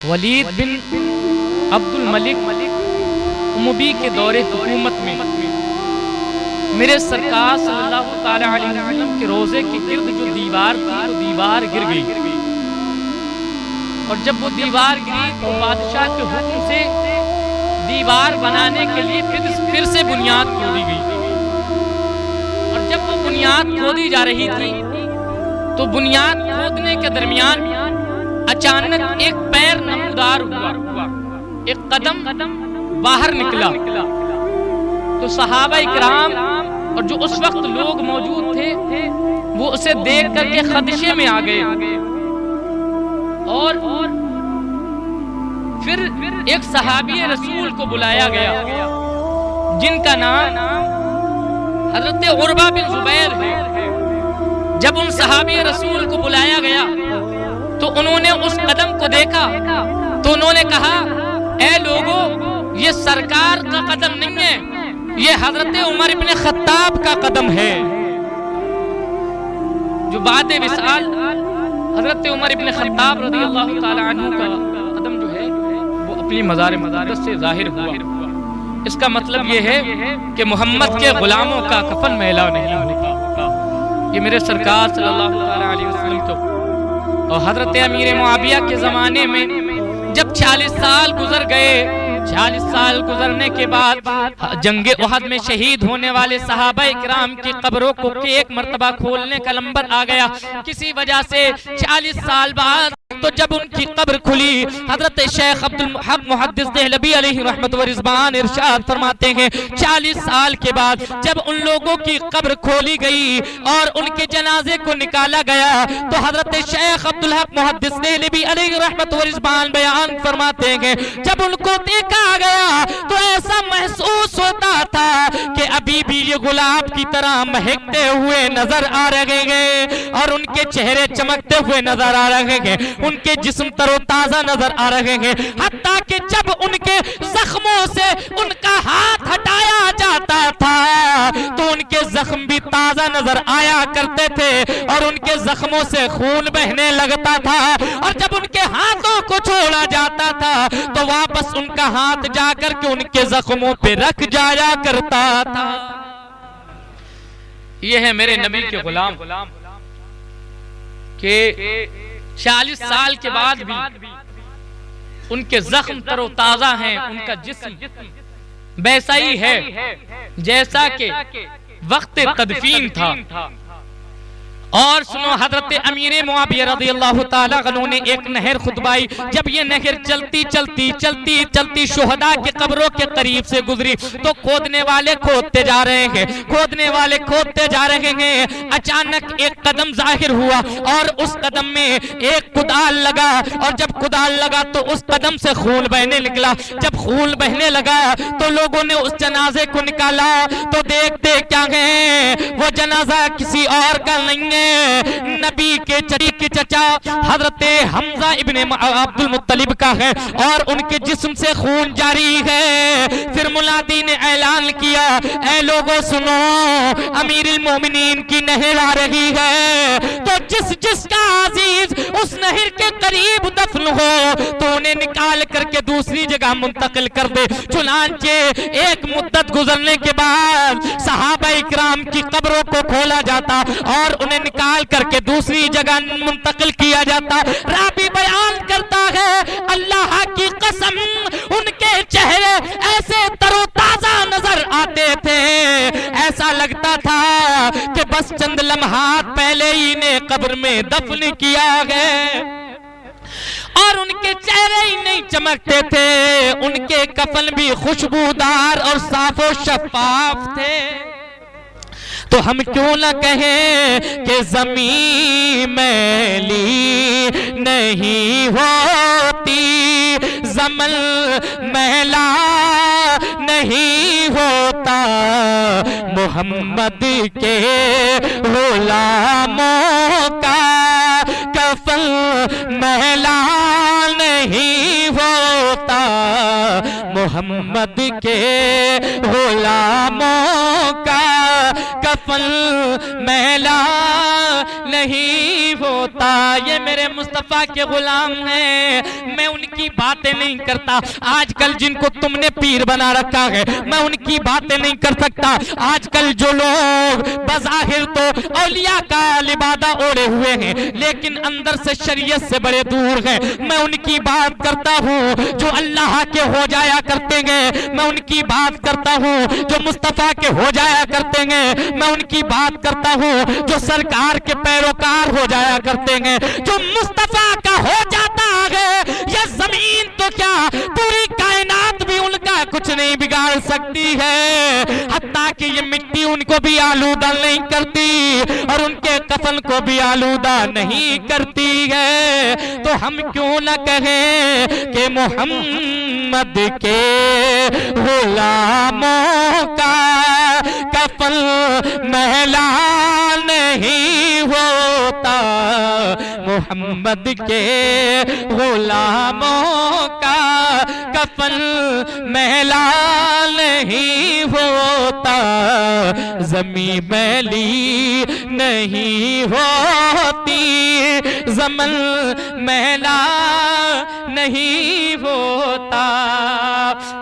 वलीद बिन अब्दुल मलिक उमवी के दौरे हुकूमत में मेरे सरकार सल्लल्लाहु ताला अलैहि वसल्लम के रोजे के गिर्द जो दीवार थी वो दीवार गिर गई। और जब वो दीवार गिरी तो बादशाह के हुक्म से दीवार बनाने के लिए फिर से बुनियाद खोदी गई। और जब वो बुनियाद खोदी जा रही थी तो बुनियाद खोदने के दरमियान अचानक एक पैर नमदार हुआ, एक कदम बाहर निकला। तो सहाबा इकराम और जो उस वक्त लोग मौजूद थे वो उसे देख करके खदशे में आ गए। और फिर एक सहाबी रसूल को बुलाया गया जिनका नाम हजरत उर्वा बिन जुबैर है। जब उन सहाबी रसूल को बुलाया गया तो उन्होंने उस कदम को देखा तो उन्होंने कहा, ऐ लोगों, ये सरकार का कदम नहीं है, ये हजरत उमर इब्न खत्ताब का कदम है। जो बाद विसाल हजरत उमर इब्न खत्ताब रज़ियल्लाहु ताला अन्हु का कदम जो है वो अपनी मज़ार मुक़द्दस से जाहिर हुआ। इसका मतलब ये है कि मोहम्मद के गुलामों का कफन मैला नहीं होगा। ये मेरे सरकार सल्लल्लाहु अलैहि वसल्लम को। और हजरत अमीर मुआविया के ज़माने में जब 40 साल गुजर गए, 40 साल गुजरने के बाद जंगे उहद में शहीद होने वाले सहाबा इकराम की कब्रों को एक मर्तबा खोलने का नंबर आ गया। किसी वजह से 40 साल बाद तो जब उनकी कब्र खुली, हजरत शेख अब्दुल हक मुहद्दिस देहलवी अलैहि रहमत व रिज़वान इरशाद फरमाते हैं 40 साल के बाद जब उन लोगों की कब्र खोली गई और उनके जनाजे को निकाला गया तो हजरत शेख अब्दुल हक मुहद्दिस देहलवी अलैहि रहमत व रिज़वान बयान फरमाते हैं जब उनको देखा गया तो ऐसा महसूस होता था कि अभी भी ये गुलाब की तरह महकते हुए नजर आ रहे हैं और उनके चेहरे चमकते हुए नजर आ रहे हैं, उनके जिस्म तरोताजा नजर आ रहे हैं। हत्ता कि जब उनके जख्मों से उनका हाथ हटाया जाता था तो उनके जख्म भी ताजा नजर आया करते थे और उनके जख्मों से खून बहने लगता था। और जब उनके हाथों को छोड़ा जाता था तो वापस उनका हाथ जाकर के उनके जख्मों पे रख जाया करता था। ये है मेरे नबी के गुलाम के 40 साल के बाद भी उनके जख्म तरोताजा हैं, उनका जिस्म वैसा ही है जैसा कि वक्त तदफीन था। और सुनो, हजरत अमीर मुआविया रज़ियल्लाहु ताला अन्हु ने एक नहर खुतबाई। जब ये नहर चलती चलती चलती चलती शुहदा के कब्रों के करीब से गुजरी तो खोदने वाले खोदते जा रहे हैं, खोदने वाले खोदते जा रहे हैं। अचानक एक कदम जाहिर हुआ और उस कदम में एक कुदाल लगा और जब कुदाल लगा तो उस कदम से खून बहने निकला। जब खून बहने लगा तो लोगों ने उस जनाजे को निकाला तो देखते क्या है, वो जनाजा किसी और का नहीं है, नबी के चचा हजरत हमजा इब्ने अब्दुल मुत्तलिब का है और उनके जिस्म से खून जारी है। फिर मुनादी ने ऐलान किया, ऐ लोगों सुनो, अमीरुल मोमिनीन की नहर आ रही है, तो जिसका अजीज उस नहर के करीब दफन हो तो उन्हें निकाल करके दूसरी जगह मुंतकिल कर दे। चुनांचे एक मुद्दत गुजरने के बाद सहाबा इकराम की कब्रों को खोला जाता और उन्हें निकाल करके दूसरी जगह मुंतकिल किया जाता। राबी बयान करता है, अल्लाह की कसम उनके चेहरे ऐसे तरोताजा नजर आते थे, ऐसा लगता था कि बस चंद लम्हात पहले ही इन्हें कब्र में दफन किया है। और उनके चेहरे ही नहीं चमकते थे, उनके कफन भी खुशबूदार और साफो शफाफ थे। तो हम क्यों न कहें कि ज़मीं मैली नहीं होती, ज़मन मैला नहीं होता, मोहम्मद के गुलामों का कफन मैला नहीं होता, मोहम्मद के गुलामों का कफन मैला नहीं होता। ये मेरे मुस्तफा के गुलाम हैं, मैं उनकी बातें नहीं करता। आजकल जिनको तुमने पीर बना रखा है, मैं उनकी बातें नहीं कर सकता। आजकल जो लोग बज़ाहिर तो औलिया का लिबादा ओढ़े हुए हैं, लेकिन अंदर से शरीयत से बड़े दूर हैं, मैं उनकी बात करता हूँ। जो अल्लाह के हो जाया करते हैं, मैं उनकी बात करता हूँ। जो मुस्तफा के हो जाया करते हैं, मैं उनकी बात करता हूँ। जो सरकार के पैरोकार हो जाया करते हैं, जो मुस्तफा का हो जाता है, ये जमीन तो क्या पूरी कायनात भी उनका कुछ नहीं बिगाड़ सकती है। हत्ता कि ये मिट्टी उनको भी आलूदा नहीं करती और उनके कफन को भी आलूदा नहीं करती है। तो हम क्यों न कहें कि मोहम्मद के गुलामों का कफन मैला नहीं होता। मोहम्मद के गुलामों का कफन मैला नहीं होता। ज़मीं मैली नहीं होती, ज़मन मैला नहीं होता।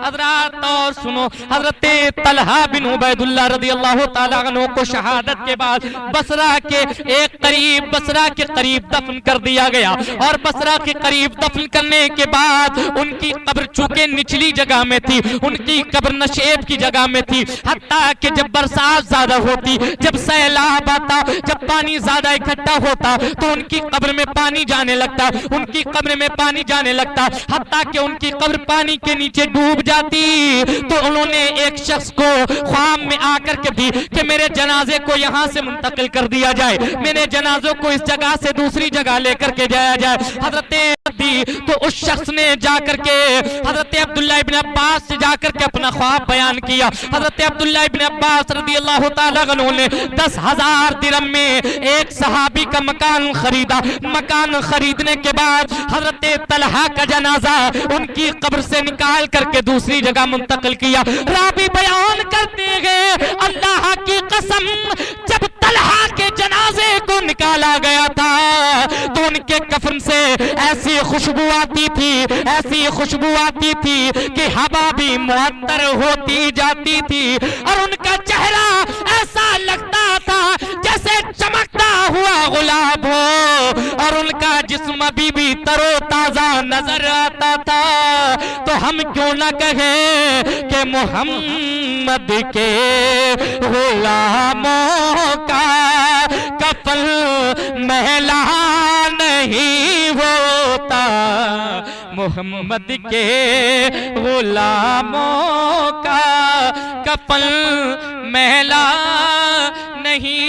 हज़रात और सुनो, हज़रत तलहा बिन उबैदुल्लाह रज़ियल्लाहु ताला अन्हु को शहादत के बाद बसरा के करीब दफन कर दिया गया। और बसरा के करीब दफन करने के बाद उनकी कब्र चूंकि निचली जगह में थी, उनकी कब्र नशेब की जगह में थी। हत्ता कि जब बरसात ज्यादा होती, जब सैलाब आता, जब पानी ज्यादा इकट्ठा होता, तो उनकी कब्र में पानी जाने लगता, उनकी कब्र में पानी जाने लगता। हत्ता कि उनकी कब्र पानी के नीचे डूब जाती। तो उन्होंने एक शख्स को ख्वाब में आकर के भी कि मेरे जनाजे को यहाँ से मुंतकिल कर दिया जाए, मेरे जनाजों को इस जगह से दूसरी जगह लेकर के जाया जाए। हजरत दी तो उस शख्स ने जाकर के हजरत अब्दुल्लाह इब्न अब्बास से जाकर के अपना ख्वाब बयान किया। हजरत अब्दुल्लाह इब्न अब्बास रज़ियल्लाहु ताला अन्हु ने 10,000 दिरहम में एक सहाबी का मकान खरीदा। मकान खरीदने के बाद हजरत तलहा का जनाजा उनकी कब्र से निकाल करके दूसरी जगह मुंतकिल किया। रावी बयान करते हैं, अल्लाह की कसम, जब तलहा के जनाजे को निकाला गया था तो उनके कफन से ऐसी खुशबू आती थी, ऐसी खुशबू आती थी कि हवा भी मुअत्तर होती जाती थी और उनका चेहरा ऐसा लगता था जैसे चमकता हुआ गुलाब हो और उनका जिस्म अभी भी तरोताजा नजर आता था। तो हम क्यों ना कहें कि मोहम्मद के गुलामों का कफन मैला नहीं होता। मोहम्मद के गुलामों का कफन मैला नहीं